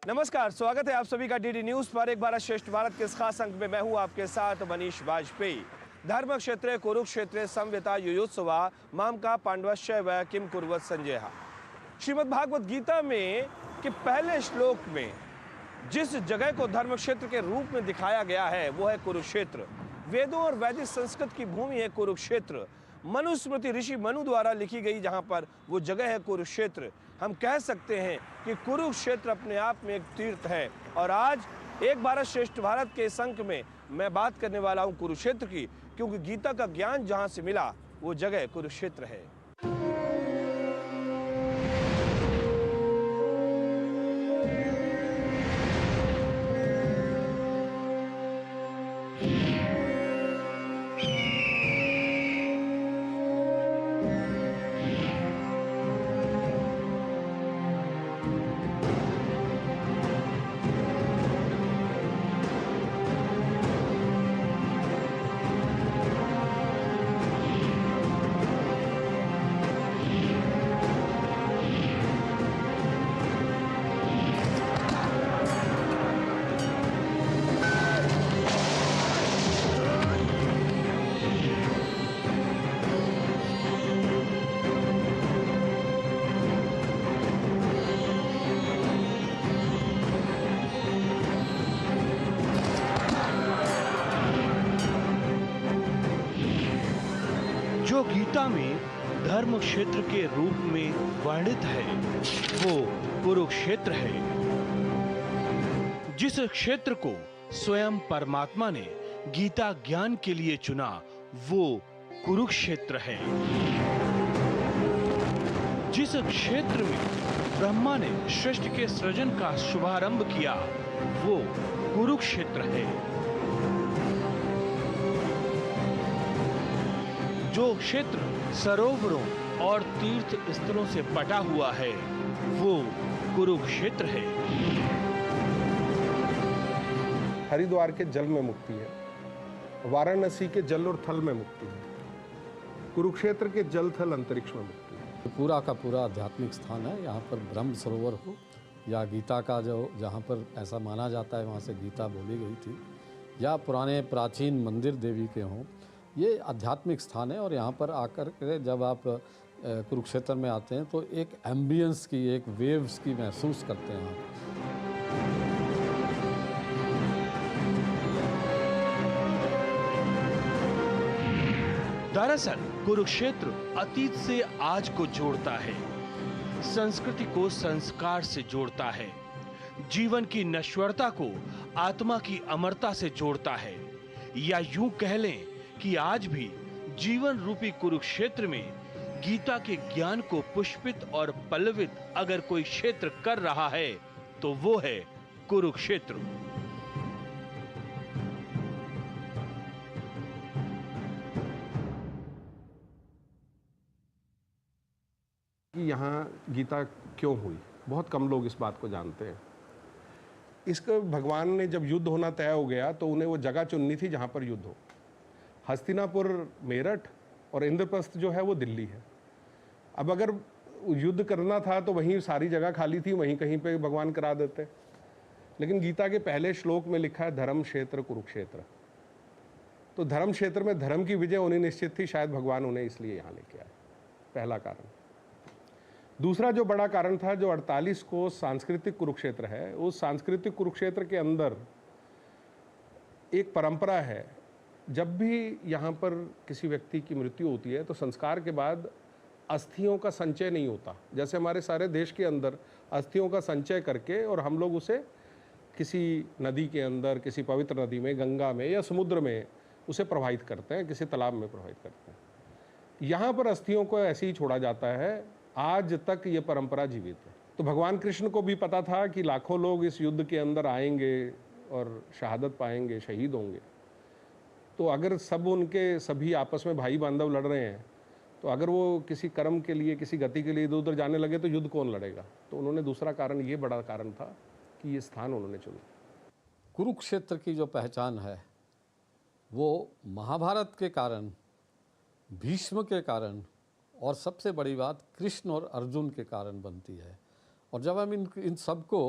नमस्कार, स्वागत है आप सभी का डीडी न्यूज पर। एक भारत श्रेष्ठ भारत के इस खास अंक में मैं हूं आपके साथ मनीष वाजपेयी। धर्म क्षेत्रे कुरुक्षेत्रे संविता युयुत्सवा मामका पांडवश्च व किम कुर्वत संजय। श्रीमद् भागवत गीता में के पहले श्लोक में जिस जगह को धर्म क्षेत्र के रूप में दिखाया गया है वो है कुरुक्षेत्र। वेदों और वैदिक संस्कृत की भूमि है कुरुक्षेत्र। मनुस्मृति ऋषि मनु द्वारा लिखी गई जहां पर वो जगह है कुरुक्षेत्र। हम कह सकते हैं कि कुरुक्षेत्र अपने आप में एक तीर्थ है। और आज एक भारत श्रेष्ठ भारत के इस अंक में मैं बात करने वाला हूं कुरुक्षेत्र की, क्योंकि गीता का ज्ञान जहां से मिला वो जगह कुरुक्षेत्र है। जो गीता में धर्म क्षेत्र के रूप में वर्णित है वो कुरुक्षेत्र है। जिस क्षेत्र को स्वयं परमात्मा ने गीता ज्ञान के लिए चुना वो कुरुक्षेत्र है। जिस क्षेत्र में ब्रह्मा ने सृष्टि के सृजन का शुभारंभ किया वो कुरुक्षेत्र है। जो क्षेत्र सरोवरों और तीर्थ स्थलों से पटा हुआ है वो कुरुक्षेत्र है। हरिद्वार के जल में मुक्ति है, वाराणसी के जल और थल में मुक्ति है, कुरुक्षेत्र के जल थल अंतरिक्ष में मुक्ति है। पूरा का पूरा आध्यात्मिक स्थान है। यहाँ पर ब्रह्म सरोवर हो या गीता का जो जहाँ पर ऐसा माना जाता है वहाँ से गीता बोली गई थी, या पुराने प्राचीन मंदिर देवी के हों, ये आध्यात्मिक स्थान है। और यहाँ पर आकर के जब आप कुरुक्षेत्र में आते हैं तो एक एम्बियंस की, एक वेव्स की महसूस करते हैं आप। दरअसल कुरुक्षेत्र अतीत से आज को जोड़ता है, संस्कृति को संस्कार से जोड़ता है, जीवन की नश्वरता को आत्मा की अमरता से जोड़ता है, या यूं कह लें कि आज भी जीवन रूपी कुरुक्षेत्र में गीता के ज्ञान को पुष्पित और पल्लवित अगर कोई क्षेत्र कर रहा है तो वो है कुरुक्षेत्र। कि यहाँ गीता क्यों हुई, बहुत कम लोग इस बात को जानते हैं। इसको भगवान ने जब युद्ध होना तय हो गया तो उन्हें वो जगह चुननी थी जहाँ पर युद्ध हो। हस्तिनापुर मेरठ और इंद्रप्रस्थ जो है वो दिल्ली है। अब अगर युद्ध करना था तो वहीं सारी जगह खाली थी, वहीं कहीं पे भगवान करा देते। लेकिन गीता के पहले श्लोक में लिखा है धर्म क्षेत्र कुरुक्षेत्र। तो धर्म क्षेत्र में धर्म की विजय होनी निश्चित थी, शायद भगवान उन्हें इसलिए यहाँ लेके आए, पहला कारण। दूसरा जो बड़ा कारण था, जो 48 को सांस्कृतिक कुरुक्षेत्र है, उस सांस्कृतिक कुरुक्षेत्र के अंदर एक परंपरा है। जब भी यहाँ पर किसी व्यक्ति की मृत्यु होती है तो संस्कार के बाद अस्थियों का संचय नहीं होता। जैसे हमारे सारे देश के अंदर अस्थियों का संचय करके और हम लोग उसे किसी नदी के अंदर, किसी पवित्र नदी में, गंगा में या समुद्र में उसे प्रवाहित करते हैं, किसी तालाब में प्रवाहित करते हैं। यहाँ पर अस्थियों को ऐसे ही छोड़ा जाता है, आज तक ये परंपरा जीवित है। तो भगवान कृष्ण को भी पता था कि लाखों लोग इस युद्ध के अंदर आएंगे और शहादत पाएंगे, शहीद होंगे। तो अगर सब उनके सभी आपस में भाई बांधव लड़ रहे हैं तो अगर वो किसी कर्म के लिए, किसी गति के लिए इधर उधर जाने लगे तो युद्ध कौन लड़ेगा। तो उन्होंने दूसरा कारण, ये बड़ा कारण था कि ये स्थान उन्होंने चुना। कुरुक्षेत्र की जो पहचान है वो महाभारत के कारण, भीष्म के कारण और सबसे बड़ी बात कृष्ण और अर्जुन के कारण बनती है। और जब हम इन सबको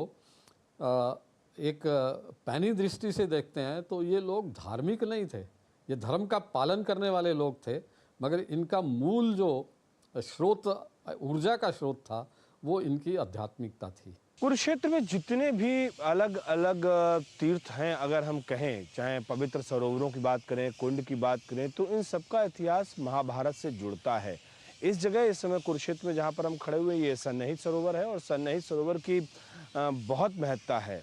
एक पैनी दृष्टि से देखते हैं तो ये लोग धार्मिक नहीं थे, ये धर्म का पालन करने वाले लोग थे, मगर इनका मूल जो स्रोत, ऊर्जा का स्रोत था, वो इनकी आध्यात्मिकता थी। कुरुक्षेत्र में जितने भी अलग अलग तीर्थ हैं, अगर हम कहें, चाहे पवित्र सरोवरों की बात करें, कुंड की बात करें, तो इन सबका इतिहास महाभारत से जुड़ता है। इस जगह इस समय कुरुक्षेत्र में जहाँ पर हम खड़े हुए, ये सन्निहित सरोवर है और सन्निहित सरोवर की बहुत महत्ता है।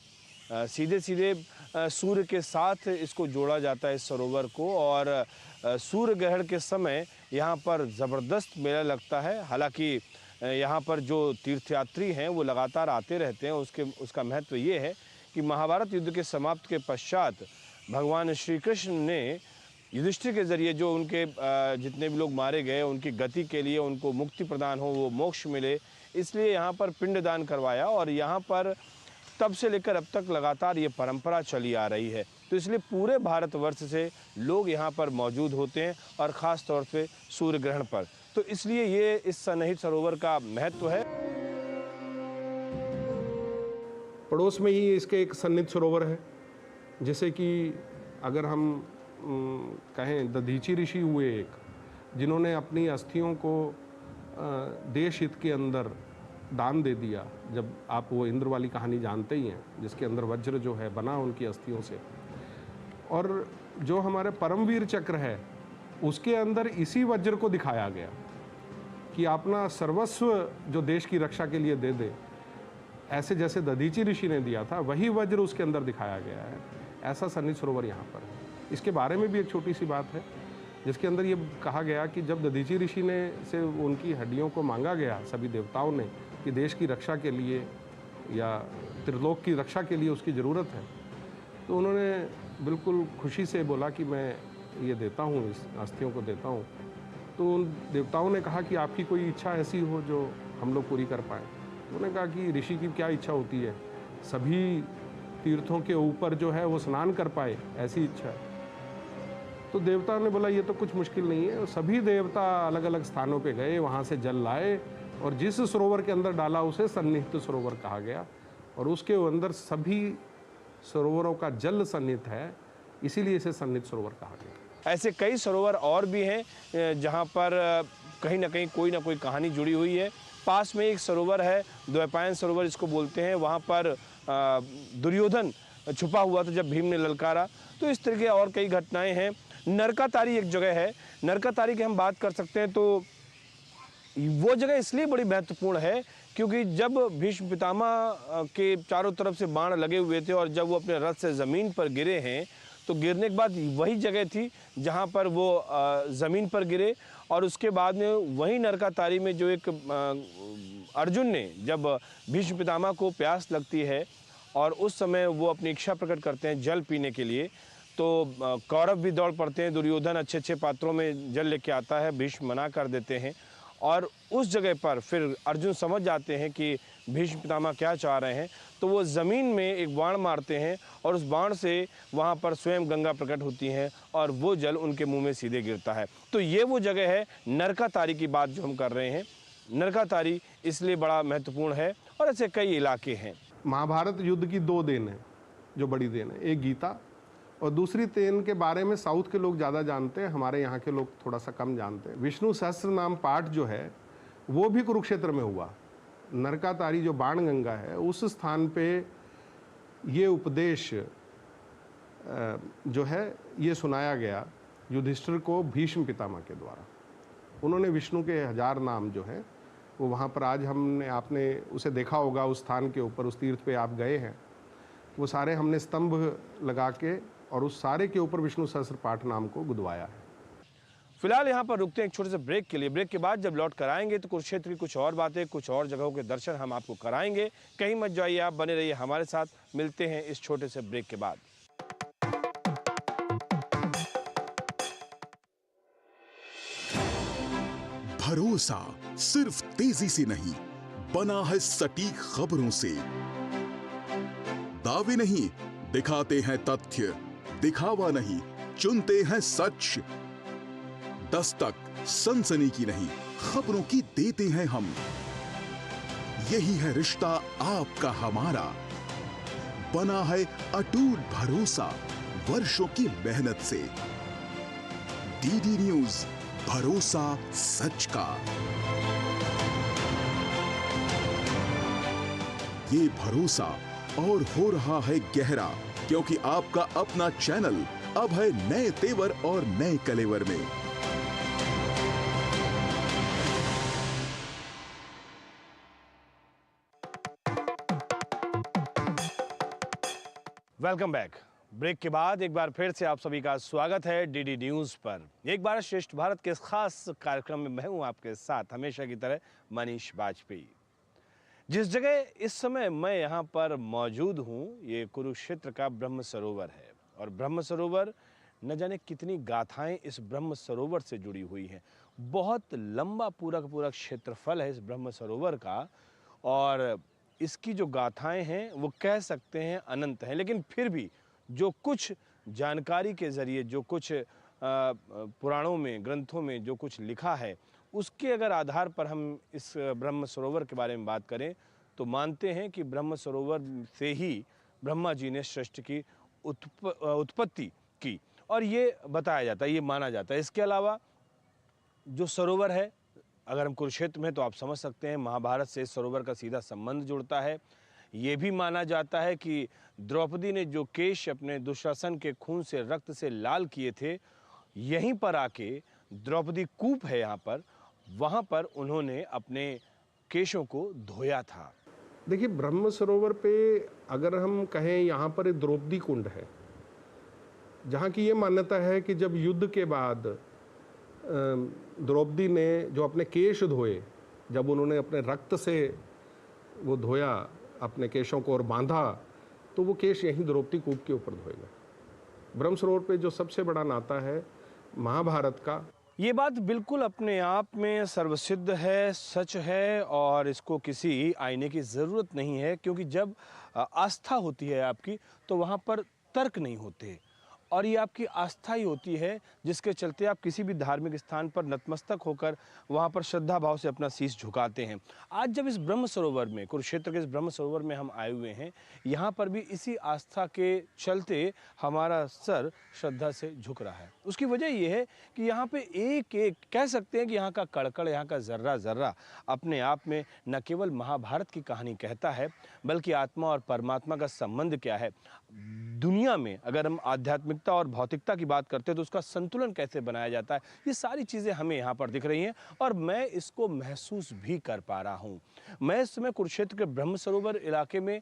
सीधे सीधे सूर्य के साथ इसको जोड़ा जाता है, इस सरोवर को, और सूर्य ग्रहण के समय यहाँ पर ज़बरदस्त मेला लगता है। हालांकि यहाँ पर जो तीर्थयात्री हैं वो लगातार आते रहते हैं। उसका महत्व ये है कि महाभारत युद्ध के समाप्त के पश्चात भगवान श्री कृष्ण ने युधिष्ठिर के जरिए जो उनके जितने भी लोग मारे गए, उनकी गति के लिए, उनको मुक्ति प्रदान हो, वो मोक्ष मिले, इसलिए यहाँ पर पिंडदान करवाया और यहाँ पर तब से लेकर अब तक लगातार ये परंपरा चली आ रही है। तो इसलिए पूरे भारतवर्ष से लोग यहाँ पर मौजूद होते हैं और ख़ास तौर पे सूर्य ग्रहण पर। तो इसलिए ये इस सन्निहित सरोवर का महत्व है। पड़ोस में ही इसके एक सन्निहित सरोवर है, जैसे कि अगर हम कहें दधीची ऋषि हुए एक, जिन्होंने अपनी अस्थियों को देश हित के अंदर दान दे दिया। जब आप वो इंद्र वाली कहानी जानते ही हैं, जिसके अंदर वज्र जो है बना उनकी अस्थियों से, और जो हमारे परमवीर चक्र है उसके अंदर इसी वज्र को दिखाया गया कि अपना सर्वस्व जो देश की रक्षा के लिए दे दे, ऐसे जैसे दधीची ऋषि ने दिया था, वही वज्र उसके अंदर दिखाया गया है। ऐसा सन्निहित सरोवर यहाँ पर है। इसके बारे में भी एक छोटी सी बात है, जिसके अंदर ये कहा गया कि जब दधीची ऋषि ने से उनकी हड्डियों को मांगा गया सभी देवताओं ने कि देश की रक्षा के लिए या त्रिलोक की रक्षा के लिए उसकी ज़रूरत है, तो उन्होंने बिल्कुल खुशी से बोला कि मैं ये देता हूँ, इस अस्थियों को देता हूँ। तो उन देवताओं ने कहा कि आपकी कोई इच्छा ऐसी हो जो हम लोग पूरी कर पाएँ। उन्होंने कहा कि ऋषि की क्या इच्छा होती है, सभी तीर्थों के ऊपर जो है वो स्नान कर पाए, ऐसी इच्छा है। तो देवताओं ने बोला ये तो कुछ मुश्किल नहीं है। सभी देवता अलग अलग स्थानों पे गए, वहाँ से जल लाए और जिस सरोवर के अंदर डाला उसे सन्निहित सरोवर कहा गया, और उसके अंदर सभी सरोवरों का जल सन्निहित है, इसीलिए इसे सन्निहित सरोवर कहा गया। ऐसे कई सरोवर और भी हैं जहाँ पर कहीं ना कहीं कोई ना कोई कहानी जुड़ी हुई है। पास में एक सरोवर है, द्वैपायन सरोवर इसको बोलते हैं, वहाँ पर दुर्योधन छुपा हुआ था जब भीम ने ललकारा। तो इस तरह के और कई घटनाएं हैं। नरकातारी एक जगह है, नरकातारी की हम बात कर सकते हैं तो वो जगह इसलिए बड़ी महत्वपूर्ण है क्योंकि जब भीष्म पितामह के चारों तरफ से बाण लगे हुए थे और जब वो अपने रथ से ज़मीन पर गिरे हैं, तो गिरने के बाद वही जगह थी जहाँ पर वो ज़मीन पर गिरे। और उसके बाद में वही नरकातारी में जो एक अर्जुन ने जब भीष्म पितामह को प्यास लगती है और उस समय वो अपनी इच्छा प्रकट करते हैं जल पीने के लिए, तो कौरव भी दौड़ पड़ते हैं। दुर्योधन अच्छे अच्छे पात्रों में जल लेके आता है, भीष्म मना कर देते हैं और उस जगह पर फिर अर्जुन समझ जाते हैं कि भीष्म पितामह क्या चाह रहे हैं, तो वो ज़मीन में एक बाण मारते हैं और उस बाण से वहाँ पर स्वयं गंगा प्रकट होती हैं और वो जल उनके मुंह में सीधे गिरता है। तो ये वो जगह है नरकातारी की बात जो हम कर रहे हैं। नरकातारी इसलिए बड़ा महत्वपूर्ण है और ऐसे कई इलाके हैं। महाभारत युद्ध की दो देन है जो बड़ी देन है, एक गीता और दूसरी देन के बारे में साउथ के लोग ज़्यादा जानते हैं, हमारे यहाँ के लोग थोड़ा सा कम जानते हैं। विष्णु सहस्त्र नाम पाठ जो है वो भी कुरुक्षेत्र में हुआ। नरकातारी जो बाण गंगा है उस स्थान पे ये उपदेश जो है ये सुनाया गया युधिष्ठिर को भीष्म पितामह के द्वारा। उन्होंने विष्णु के 1000 नाम जो हैं वो वहाँ पर आज आपने उसे देखा होगा, उस स्थान के ऊपर, उस तीर्थ पे आप गए हैं, वो सारे हमने स्तंभ लगा के और उस सारे के ऊपर विष्णु सहस्त्र पाठ नाम को गुदवाया है। फिलहाल यहाँ पर रुकते हैं एक छोटे से ब्रेक के लिए। ब्रेक के बाद जब लौट कर आएंगे तो कुरुक्षेत्र की कुछ और बातें, कुछ और जगहों के दर्शन हम आपको कराएंगे। कहीं मत जाइए, आप बने रहिए हमारे साथ। मिलते हैं इस छोटे से ब्रेक के बाद। भरोसा सिर्फ तेजी से नहीं, बना है सटीक खबरों से। दावे नहीं, दिखाते हैं तथ्य, दिखावा नहीं, चुनते हैं सच। दस्तक सनसनी की नहीं, खबरों की देते हैं हम। यही है रिश्ता आपका हमारा, बना है अटूट भरोसा वर्षों की मेहनत से। डीडी न्यूज, भरोसा सच का। ये भरोसा और हो रहा है गहरा, क्योंकि आपका अपना चैनल अब है नए तेवर और नए कलेवर में। Welcome back. ब्रेक के बाद एक बार फिर से आप सभी का स्वागत है डीडी न्यूज़ पर। एक बार श्रेष्ठ भारत के इस खास कार्यक्रम में मैं हूं आपके साथ हमेशा की तरह मनीष वाजपेयी। जिस जगह इस समय मैं यहाँ पर मौजूद हूँ ये कुरुक्षेत्र का ब्रह्म सरोवर है, और ब्रह्म सरोवर न जाने कितनी गाथाएं इस ब्रह्म सरोवर से जुड़ी हुई हैं। बहुत लंबा पूरा का पूरा क्षेत्रफल है इस ब्रह्म सरोवर का, और इसकी जो गाथाएं हैं वो कह सकते हैं अनंत हैं। लेकिन फिर भी जो कुछ जानकारी के ज़रिए, जो कुछ पुराणों में, ग्रंथों में जो कुछ लिखा है, उसके अगर आधार पर हम इस ब्रह्म सरोवर के बारे में बात करें तो मानते हैं कि ब्रह्म सरोवर से ही ब्रह्मा जी ने सृष्टि की उत्पत्ति की, और ये बताया जाता है, ये माना जाता है। इसके अलावा जो सरोवर है, अगर हम कुरुक्षेत्र में, तो आप समझ सकते हैं महाभारत से इस सरोवर का सीधा संबंध जुड़ता है। ये भी माना जाता है कि द्रौपदी ने जो केश अपने दुशासन के खून से, रक्त से लाल किए थे, यहीं पर आके द्रौपदी कूप है यहाँ पर, वहाँ पर उन्होंने अपने केशों को धोया था। देखिए, ब्रह्म सरोवर पे अगर हम कहें, यहाँ पर एक द्रौपदी कुंड है, जहाँ की ये मान्यता है कि जब युद्ध के बाद द्रौपदी ने जो अपने केश धोए, जब उन्होंने अपने रक्त से वो धोया अपने केशों को और बांधा, तो वो केश यहीं द्रौपदी कूप के ऊपर धोए गए। ब्रह्म सरोवर पे जो सबसे बड़ा नाता है महाभारत का, ये बात बिल्कुल अपने आप में सर्वसिद्ध है, सच है, और इसको किसी आईने की ज़रूरत नहीं है, क्योंकि जब आस्था होती है आपकी तो वहाँ पर तर्क नहीं होते, और ये आपकी आस्था ही होती है जिसके चलते आप किसी भी धार्मिक स्थान पर नतमस्तक होकर वहाँ पर श्रद्धा भाव से अपना शीश झुकाते हैं। आज जब इस ब्रह्म सरोवर में, कुरुक्षेत्र के इस ब्रह्म सरोवर में हम आए हुए हैं, यहाँ पर भी इसी आस्था के चलते हमारा सर श्रद्धा से झुक रहा है। उसकी वजह ये है कि यहाँ पे एक एक, कह सकते हैं कि यहाँ का कड़कड़, यहाँ का ज़र्रा ज़र्रा अपने आप में न केवल महाभारत की कहानी कहता है, बल्कि आत्मा और परमात्मा का संबंध क्या है, दुनिया में अगर हम आध्यात्मिकता और भौतिकता की बात करते हैं तो उसका संतुलन कैसे बनाया जाता है, ये सारी चीज़ें हमें यहाँ पर दिख रही हैं, और मैं इसको महसूस भी कर पा रहा हूँ। मैं इस समय कुरुक्षेत्र के ब्रह्म सरोवर इलाके में,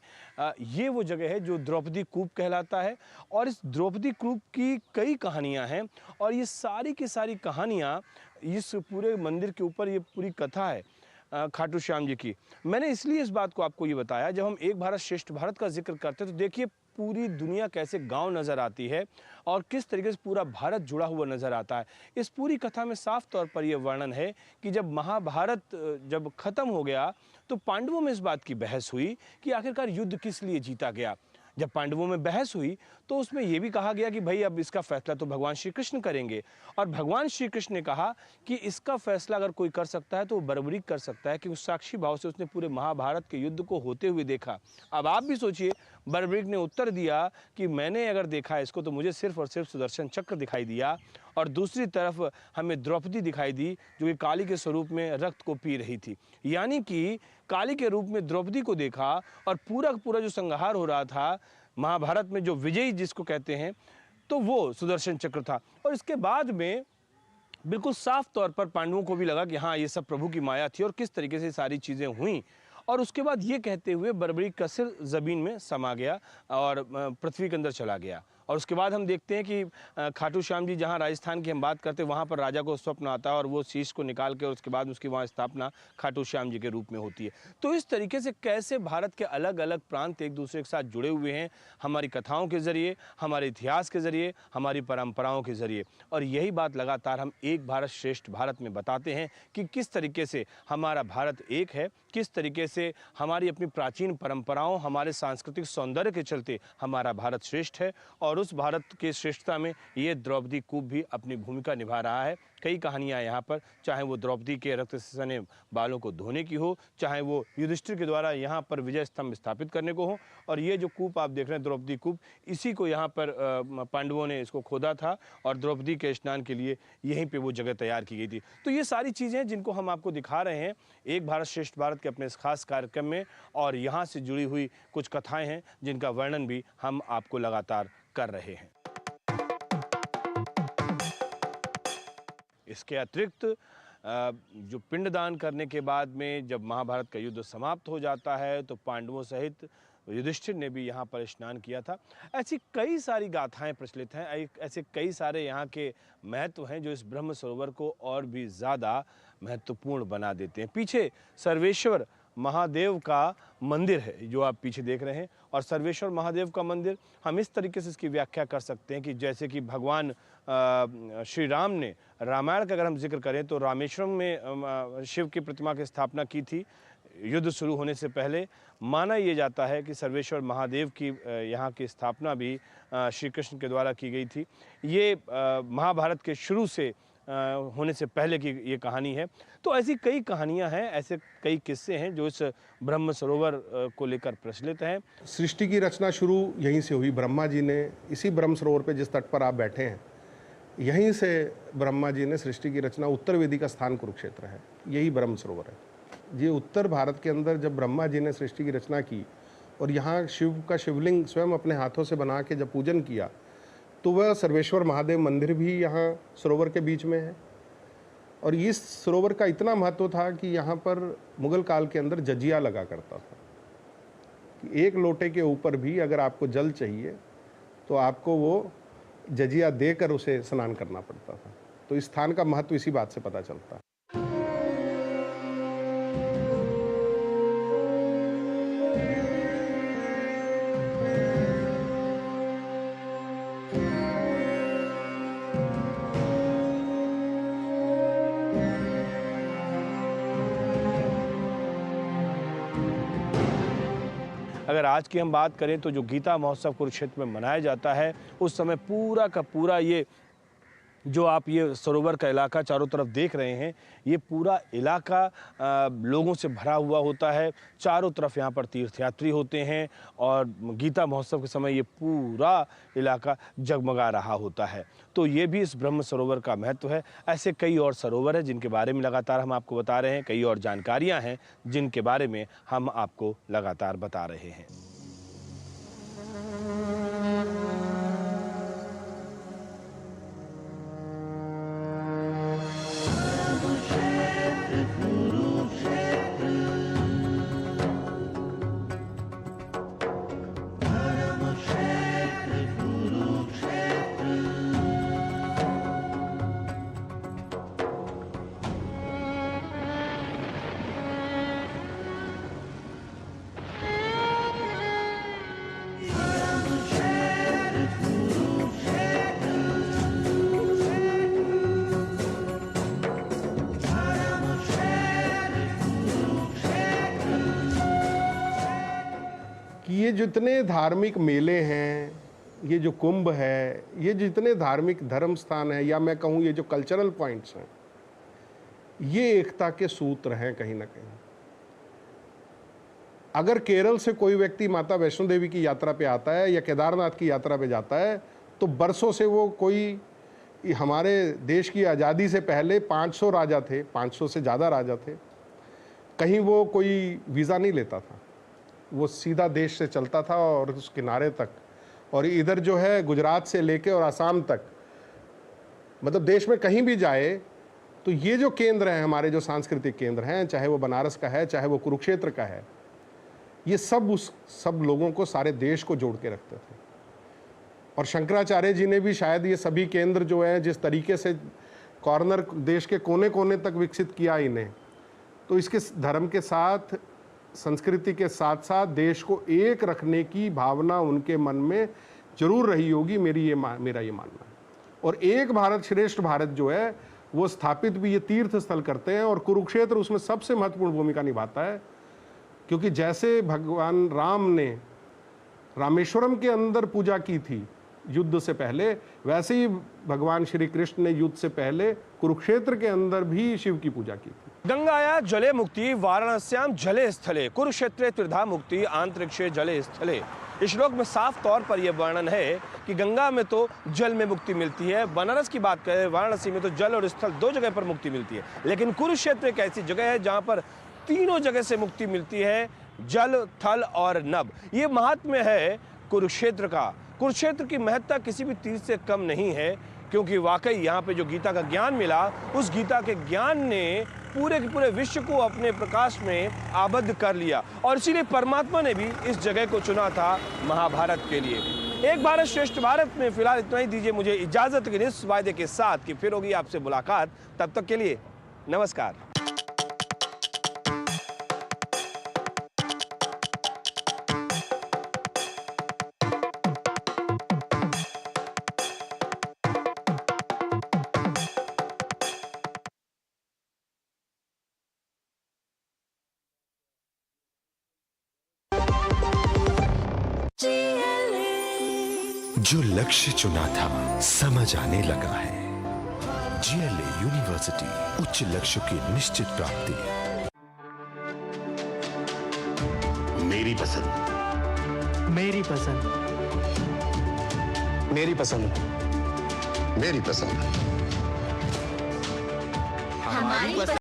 ये वो जगह है जो द्रौपदी कूप कहलाता है, और इस द्रौपदी कूप की कई कहानियाँ हैं, और ये सारी की सारी कहानियाँ, इस पूरे मंदिर के ऊपर ये पूरी कथा है खाटू श्याम जी की। मैंने इसलिए इस बात को आपको ये बताया, जब हम एक भारत श्रेष्ठ भारत का जिक्र करते हैं तो देखिए पूरी दुनिया कैसे गांव नज़र आती है और किस तरीके से पूरा भारत जुड़ा हुआ नज़र आता है। इस पूरी कथा में साफ तौर पर यह वर्णन है कि जब महाभारत जब ख़त्म हो गया तो पांडवों में इस बात की बहस हुई कि आखिरकार युद्ध किस लिए जीता गया। जब पांडवों में बहस हुई तो उसमें यह भी कहा गया कि भाई अब इसका फैसला तो भगवान श्री कृष्ण करेंगे, और भगवान श्री कृष्ण ने कहा कि इसका फैसला अगर कोई कर सकता है तो वो बर्बरीक कर सकता है, कि उस साक्षी भाव से उसने पूरे महाभारत के युद्ध को होते हुए देखा। अब आप भी सोचिए, बर्बरीक ने उत्तर दिया कि मैंने अगर देखा इसको तो मुझे सिर्फ और सिर्फ सुदर्शन चक्र दिखाई दिया, और दूसरी तरफ हमें द्रौपदी दिखाई दी जो कि काली के स्वरूप में रक्त को पी रही थी। यानी कि काली के रूप में द्रौपदी को देखा, और पूरा पूरा जो संहार हो रहा था महाभारत में, जो विजयी जिसको कहते हैं, तो वो सुदर्शन चक्र था। और इसके बाद में बिल्कुल साफ तौर पर पांडवों को भी लगा कि हाँ, ये सब प्रभु की माया थी और किस तरीके से सारी चीज़ें हुई। और उसके बाद ये कहते हुए बर्बरीक का सिर ज़मीन में समा गया और पृथ्वी के अंदर चला गया। और उसके बाद हम देखते हैं कि खाटू श्याम जी, जहाँ राजस्थान की हम बात करते हैं, वहाँ पर राजा को स्वप्न आता है और वो शीश को निकाल के, और उसके बाद उसकी वहाँ स्थापना खाटू श्याम जी के रूप में होती है। तो इस तरीके से कैसे भारत के अलग अलग प्रांत एक दूसरे के साथ जुड़े हुए हैं, हमारी कथाओं के ज़रिए, हमारे इतिहास के ज़रिए, हमारी परंपराओं के ज़रिए। और यही बात लगातार हम एक भारत श्रेष्ठ भारत में बताते हैं कि किस तरीके से हमारा भारत एक है, किस तरीके से हमारी अपनी प्राचीन परंपराओं, हमारे सांस्कृतिक सौंदर्य के चलते हमारा भारत श्रेष्ठ है, और और उस भारत की श्रेष्ठता में ये द्रौपदी कूप भी अपनी भूमिका निभा रहा है। कई कहानियां यहाँ पर, चाहे वो द्रौपदी के रक्त से सने बालों को धोने की हो, चाहे वो युधिष्ठिर के द्वारा यहाँ पर विजय स्तंभ स्थापित करने को हो। और ये जो कूप आप देख रहे हैं द्रौपदी कूप, इसी को यहाँ पर पांडवों ने इसको खोदा था और द्रौपदी के स्नान के लिए यहीं पे वो जगह तैयार की गई थी। तो ये सारी चीज़ें जिनको हम आपको दिखा रहे हैं एक भारत श्रेष्ठ भारत के अपने इस खास कार्यक्रम में, और यहाँ से जुड़ी हुई कुछ कथाएं हैं जिनका वर्णन भी हम आपको लगातार कर रहे हैं। इसके अतिरिक्त जो पिंडदान करने के बाद में जब महाभारत का युद्ध समाप्त हो जाता है तो पांडवों सहित युधिष्ठिर ने भी यहाँ पर स्नान किया था। ऐसी कई सारी गाथाएं प्रचलित हैं, ऐसे कई सारे यहाँ के महत्व हैं जो इस ब्रह्म सरोवर को और भी ज़्यादा महत्वपूर्ण बना देते हैं। पीछे सर्वेश्वर महादेव का मंदिर है जो आप पीछे देख रहे हैं, और सर्वेश्वर महादेव का मंदिर हम इस तरीके से इसकी व्याख्या कर सकते हैं कि जैसे कि भगवान श्री राम ने रामायण का अगर हम जिक्र करें तो रामेश्वरम में शिव की प्रतिमा की स्थापना की थी युद्ध शुरू होने से पहले। माना यह जाता है कि सर्वेश्वर महादेव की यहाँ की स्थापना भी श्री कृष्ण के द्वारा की गई थी। ये महाभारत के शुरू से होने से पहले की ये कहानी है। तो ऐसी कई कहानियां हैं, ऐसे कई किस्से हैं जो इस ब्रह्म सरोवर को लेकर प्रचलित हैं। सृष्टि की रचना शुरू यहीं से हुई। ब्रह्मा जी ने इसी ब्रह्म सरोवर पे जिस तट पर आप बैठे हैं, यहीं से ब्रह्मा जी ने सृष्टि की रचना, उत्तर वेदी का स्थान कुरुक्षेत्र है, यही ब्रह्म सरोवर है। ये उत्तर भारत के अंदर जब ब्रह्मा जी ने सृष्टि की रचना की और यहाँ शिव का शिवलिंग स्वयं अपने हाथों से बना के जब पूजन किया, तो वह सर्वेश्वर महादेव मंदिर भी यहाँ सरोवर के बीच में है। और इस सरोवर का इतना महत्व था कि यहाँ पर मुगल काल के अंदर जजिया लगा करता था कि एक लोटे के ऊपर भी अगर आपको जल चाहिए तो आपको वो जजिया देकर उसे स्नान करना पड़ता था। तो इस स्थान का महत्व इसी बात से पता चलता है। अगर आज की हम बात करें तो जो गीता महोत्सव कुरुक्षेत्र में मनाया जाता है, उस समय पूरा का पूरा ये जो आप ये सरोवर का इलाका चारों तरफ देख रहे हैं, ये पूरा इलाका लोगों से भरा हुआ होता है। चारों तरफ यहाँ पर तीर्थयात्री होते हैं और गीता महोत्सव के समय ये पूरा इलाका जगमगा रहा होता है। तो ये भी इस ब्रह्म सरोवर का महत्व है। ऐसे कई और सरोवर हैं जिनके बारे में लगातार हम आपको बता रहे हैं, कई और जानकारियाँ हैं जिनके बारे में हम आपको लगातार बता रहे हैं। ये जितने धार्मिक मेले हैं, ये जो कुंभ है, ये जितने धार्मिक धर्म स्थान है, या मैं कहूँ ये जो कल्चरल पॉइंट्स हैं, ये एकता के सूत्र हैं कहीं ना कहीं। अगर केरल से कोई व्यक्ति माता वैष्णो देवी की यात्रा पे आता है या केदारनाथ की यात्रा पे जाता है, तो बरसों से वो कोई, हमारे देश की आज़ादी से पहले 500 राजा थे, 500 से ज़्यादा राजा थे, कहीं वो कोई वीज़ा नहीं लेता था, वो सीधा देश से चलता था और उस किनारे तक, और इधर जो है गुजरात से लेके और आसाम तक, मतलब देश में कहीं भी जाए तो ये जो केंद्र हैं, हमारे जो सांस्कृतिक केंद्र हैं, चाहे वो बनारस का है, चाहे वो कुरुक्षेत्र का है, ये सब लोगों को, सारे देश को जोड़ के रखते थे। और शंकराचार्य जी ने भी शायद ये सभी केंद्र जो हैं, जिस तरीके से कॉर्नर देश के कोने कोने तक विकसित किया इन्हें, तो इसके धर्म के साथ, संस्कृति के साथ साथ देश को एक रखने की भावना उनके मन में जरूर रही होगी, मेरा ये मानना है। और एक भारत श्रेष्ठ भारत जो है वो स्थापित भी ये तीर्थ स्थल करते हैं, और कुरुक्षेत्र उसमें सबसे महत्वपूर्ण भूमिका निभाता है। क्योंकि जैसे भगवान राम ने रामेश्वरम के अंदर पूजा की थी, युद्ध से पहले, वैसे ही भगवान श्री कृष्ण ने युद्ध से पहले कुरुक्षेत्र के अंदर भी शिव की पूजा की थी। गंगाया जले मुक्ति वाराणस्याम जले स्थले कुरुक्षेत्रे त्रिधा मुक्ति आंतरिक्षे जले स्थले। इस श्लोक में साफ तौर पर यह वर्णन है कि गंगा में तो जल में मुक्ति मिलती है, बनारस की बात करें वाराणसी में तो जल और स्थल दो जगह पर मुक्ति मिलती है, लेकिन कुरुक्षेत्र एक ऐसी जगह है जहां पर तीनों जगह से मुक्ति मिलती है, जल, थल और नभ। ये महात्म्य है कुरुक्षेत्र का। कुरुक्षेत्र की महत्ता किसी भी तीर्थ से कम नहीं है, क्योंकि वाकई यहाँ पे जो गीता का ज्ञान मिला, उस गीता के ज्ञान ने पूरे के पूरे विश्व को अपने प्रकाश में आबद्ध कर लिया, और इसीलिए परमात्मा ने भी इस जगह को चुना था महाभारत के लिए। एक भारत श्रेष्ठ भारत में फिलहाल इतना ही। दीजिए मुझे इजाजत के इस वायदे के साथ कि फिर होगी आपसे मुलाकात। तब तक के लिए नमस्कार। जो लक्ष्य चुना था समझ आने लगा है। GLA यूनिवर्सिटी, उच्च लक्ष्य की निश्चित प्राप्ति। मेरी पसंद, मेरी पसंद, मेरी पसंद, मेरी पसंद। हमारी